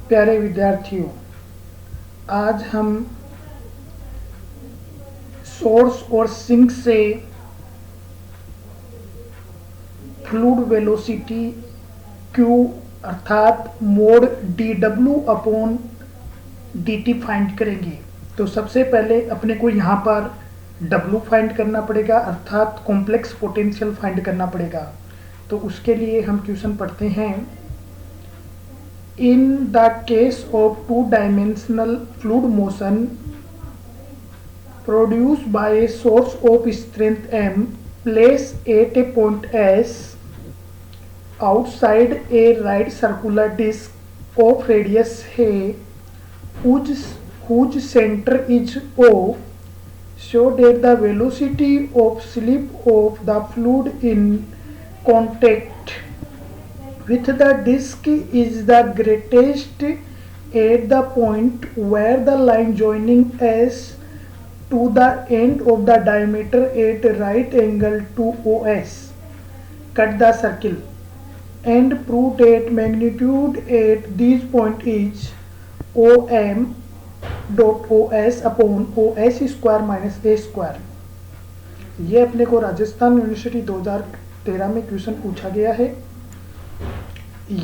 प्यारे विद्यार्थियों, आज हम सोर्स और सिंक से फ्लूइड वेलोसिटी क्यू अर्थात mode D W upon D T find करेंगे। तो सबसे पहले अपने को यहाँ पर W फाइंड करना पड़ेगा अर्थात कॉम्प्लेक्स पोटेंशियल फाइंड करना पड़ेगा। तो उसके लिए हम क्वेश्चन पढ़ते हैं। In the case of two dimensional fluid motion produced by a source of strength M placed at a point S outside a right circular disc of radius A whose center is O, show that the velocity of slip of the fluid in contact with the disc is the greatest at the point where the line joining S to the end of the diameter at right angle to OS. Cut the circle and prove that magnitude at this point is OM dot OS upon OS square minus A square। ये अपने को Rajasthan university 2013 में question पूछा गया है।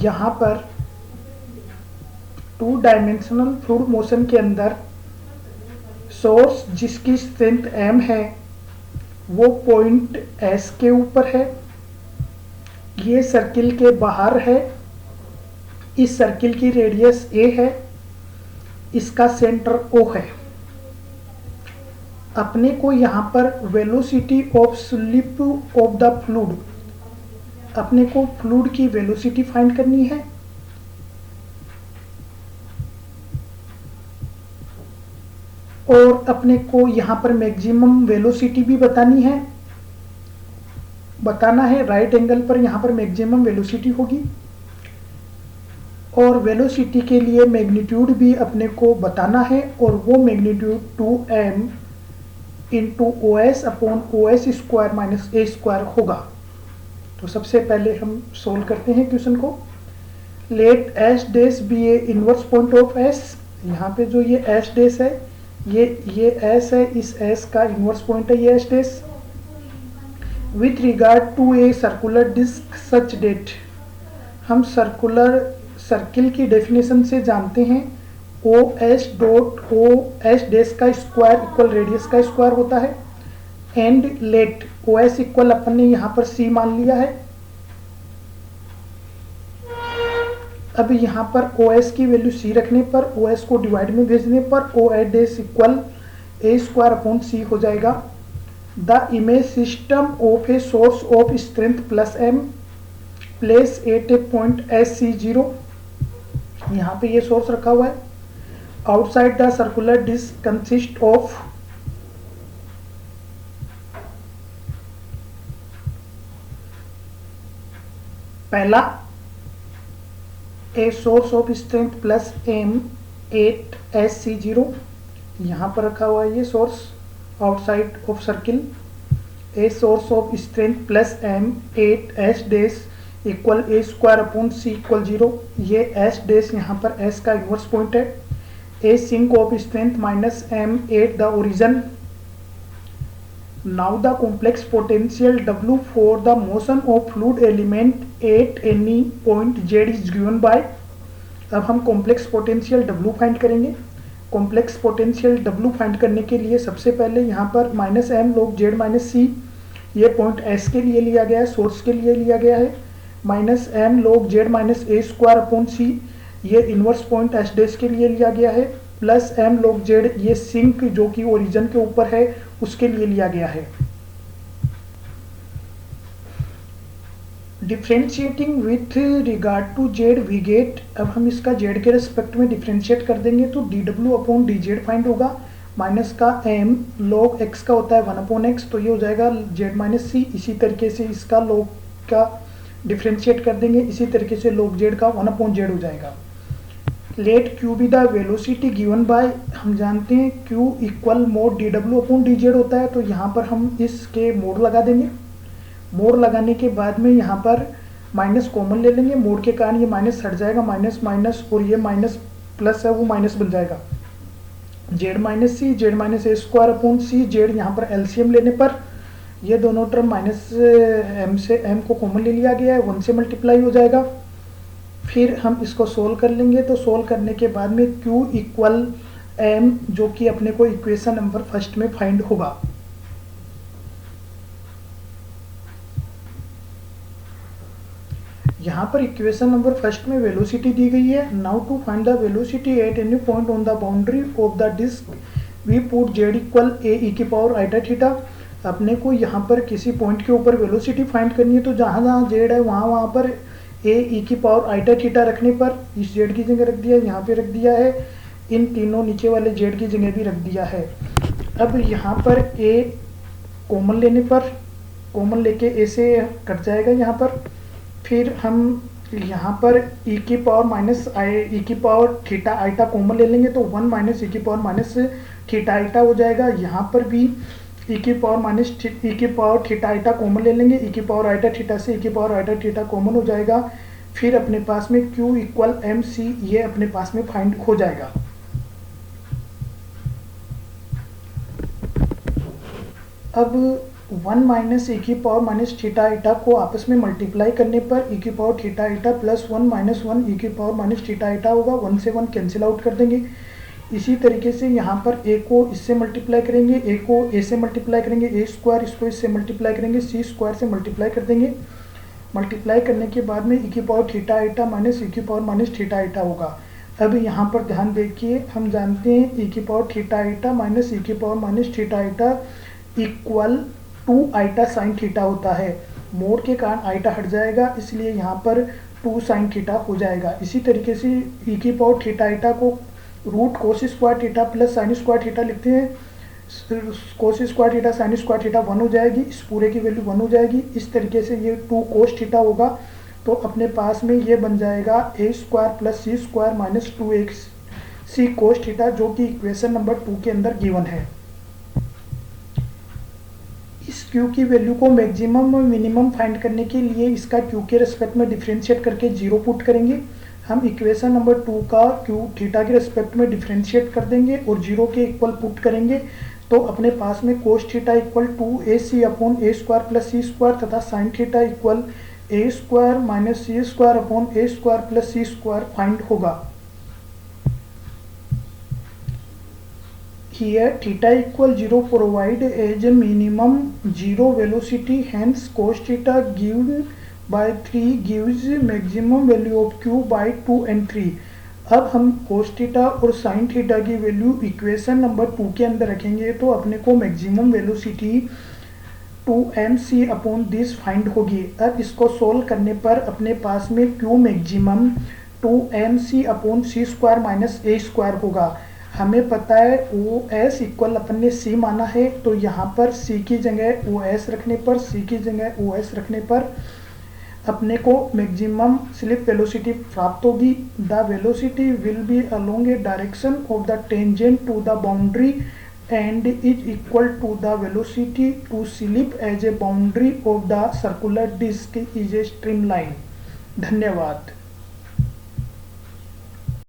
यहाँ पर two dimensional fluid motion के अंदर सोर्स जिसकी स्ट्रेंथ M है वो पॉइंट S के ऊपर है, ये सर्किल के बाहर है, इस सर्किल की रेडियस A है, इसका सेंटर O है। अपने को यहाँ पर velocity of slip of the fluid, अपने को फ्लूइड की वेलोसिटी फाइंड करनी है। और अपने को यहाँ पर मैक्सिमम वेलोसिटी भी बतानी है, बताना है राइट एंगल पर यहाँ पर मैक्सिमम वेलोसिटी होगी। और वेलोसिटी के लिए मैग्नीट्यूड भी अपने को बताना है और वो magnitude 2m into O S upon O S square minus A square होगा। तो सबसे पहले हम सोल्व करते हैं क्वेश्चन को। Let S dash B A inverse point of S. यहाँ पे जो ये एस डैश है ये एस है, इस एस का इनवर्स पॉइंट है ये S dash. With regard to a circular disc such that, हम सर्किल की डेफिनेशन से जानते हैं O S dot O S dash का स्क्वायर इक्वल रेडियस का स्क्वायर होता है। And let O S equal अपन ने यहाँ पर सी मान लिया है। अब यहाँ पर ओ एस की वैल्यू सी रखने पर, ओ एस को डिवाइड में भेजने पर O S dash equal A square upon C हो जाएगा। The image system of a source of strength plus M place at a point S C zero, यहाँ पे ये सोर्स रखा हुआ है। Outside the circular disc consist of, पहला a source of strength plus M at S C zero, यहाँ पर रखा हुआ है ये source outside of circle. A source of strength plus M at S dash equal A square upon C equal zero, ये S dash यहाँ पर S का इनवर्स पॉइंट है। A sink of strength minus M at the origin. Now the complex potential W for the motion of fluid element at any point Z is given by। अब हम complex potential W find करेंगे। Complex potential W find करने के लिए सबसे पहले यहाँ पर minus M log Z minus C, ये पॉइंट S के लिए लिया गया है, सोर्स के लिए लिया गया है। Minus M log Z minus A square upon C, ये इनवर्स पॉइंट एस डैश के लिए लिया गया है। प्लस एम लॉग जेड, ये सिंक जो कि ओरिजिन के ऊपर है उसके लिए लिया गया है। Differentiating with regard to Z we get, अब हम इसका जेड के रिस्पेक्ट में डिफ्रेंशिएट कर देंगे तो D W upon D Z find होगा। माइनस का एम लॉग एक्स का होता है 1 अपॉन एक्स, तो ये हो जाएगा जेड माइनस सी। इसी तरीके से इसका लॉग का डिफ्रेंशिएट कर देंगे, इसी तरीके से लॉग जेड का 1 अपॉन जेड हो जाएगा। Let Q be the velocity given by, हम जानते हैं Q equal mod D W upon D Z होता है, तो यहाँ पर हम इसके मोड लगा देंगे। मोड लगाने के बाद में यहाँ पर माइनस कॉमन ले लेंगे, मोड के कारण ये माइनस हट जाएगा, माइनस माइनस और ये माइनस प्लस है वो माइनस बन जाएगा, Z minus C, Z minus A square upon C, Z यहाँ पर एलसीएम लेने पर ये दोनों टर्म माइनस एम से एम को कॉमन ले लिया गया है, 1 से मल्टीप्लाई हो जाएगा। फिर हम इसको सोल्व कर लेंगे, तो सोल्व करने के बाद में Q इक्वल एम, जो कि अपने को इक्वेशन नंबर फर्स्ट में फाइंड होगा। यहाँ पर इक्वेशन नंबर फर्स्ट में वेलोसिटी दी गई है। Now to find the velocity at any point on the boundary of the disc we put Z equal A E की पावर आइटा थीटा। अपने को यहाँ पर किसी पॉइंट के ऊपर वेलोसिटी फाइंड करनी है, तो जहाँ जहाँ जेड है वहाँ पर ए ई की पावर आइटा थीटा रखने पर इस जेड की जगह रख दिया, यहाँ पे रख दिया है, इन तीनों नीचे वाले जेड की जगह भी रख दिया है। अब यहाँ पर ए कॉमन लेने पर, कॉमन लेके ए से कट जाएगा यहाँ पर, फिर हम यहाँ पर ई की पावर माइनस ई की पावर थीटा आइटा कॉमन ले लेंगे, तो 1 माइनस ई की पावर माइनस थीटा आइटा हो जाएगा। यहाँ पर भी ई की पावर माइनस ई की पावर थीटा आइटा कॉमन ले लेंगे, ई की पावर आइटा थीटा से ई की पावर आइटा थीटा कॉमन हो जाएगा। फिर अपने पास में Q इक्वल एम सी, ये अपने पास में फाइंड हो जाएगा। अब 1 माइनस ई की पावर माइनस थीटा आइटा को आपस में मल्टीप्लाई करने पर ई की power theta iota plus 1 minus 1 e की पावर माइनस थीटा आइटा होगा, 1 से 1 कैंसिल आउट कर देंगे। इसी तरीके से यहाँ पर ए को इससे मल्टीप्लाई करेंगे, ए को ए से मल्टीप्लाई करेंगे, ए स्क्वायर इसको इससे मल्टीप्लाई करेंगे, सी स्क्वायर से मल्टीप्लाई कर देंगे। मल्टीप्लाई करने के बाद में ई की power theta iota minus e की पावर माइनस थीटा आइटा होगा। अब यहाँ पर ध्यान देखिए, हम जानते हैं ई की power theta iota minus e की power minus theta iota equal 2 iota sine theta होता है। मोड के कारण आइटा हट जाएगा, इसलिए यहाँ पर 2 साइन थीटा हो जाएगा। इसी तरीके से ई की पावर थीटा आइटा को root cos square theta plus sine square theta लिखते हैं, cos square theta sine square theta 1 हो जाएगी, इस पूरे की वैल्यू 1 हो जाएगी। इस तरीके से ये 2 कोस थीटा होगा, तो अपने पास में ये बन जाएगा ए square plus C square minus 2x सी कोस थीटा, जो कि इक्वेशन नंबर 2 के अंदर गिवन है। इस Q की वैल्यू को मैक्सिमम और मिनिमम फाइंड करने के लिए इसका Q के रेस्पेक्ट में डिफरेंशिएट करके 0 पुट करेंगे। हम इक्वेशन नंबर 2 का Q थीटा के रेस्पेक्ट में डिफरेंशिएट कर देंगे और 0 के इक्वल पुट करेंगे, तो अपने पास में cos theta equal 2ac upon A square plus C square तथा sine theta equal A square minus C square upon A square plus C square find होगा। Here theta equal 0 provide as a minimum 0 velocity, hence cos theta given by 3 gives maximum value of Q by 2 and 3। अब हम cos theta और sin theta की value equation number 2 के अंदर रखेंगे, तो अपने को maximum velocity 2mc upon this find होगी। अब इसको सोल्व करने पर अपने पास में Q maximum 2mc upon C square minus A square होगा। हमें पता है OS इक्वल अपन ने C माना है, तो यहाँ पर C की जगह OS रखने पर, C की जगह OS रखने पर अपने को मैक्सिमम स्लिप वेलोसिटी प्राप्त होगी। The velocity will be along a direction of the tangent to the boundary and is equal to the velocity to slip as a boundary of the circular disc is a stream line. धन्यवाद।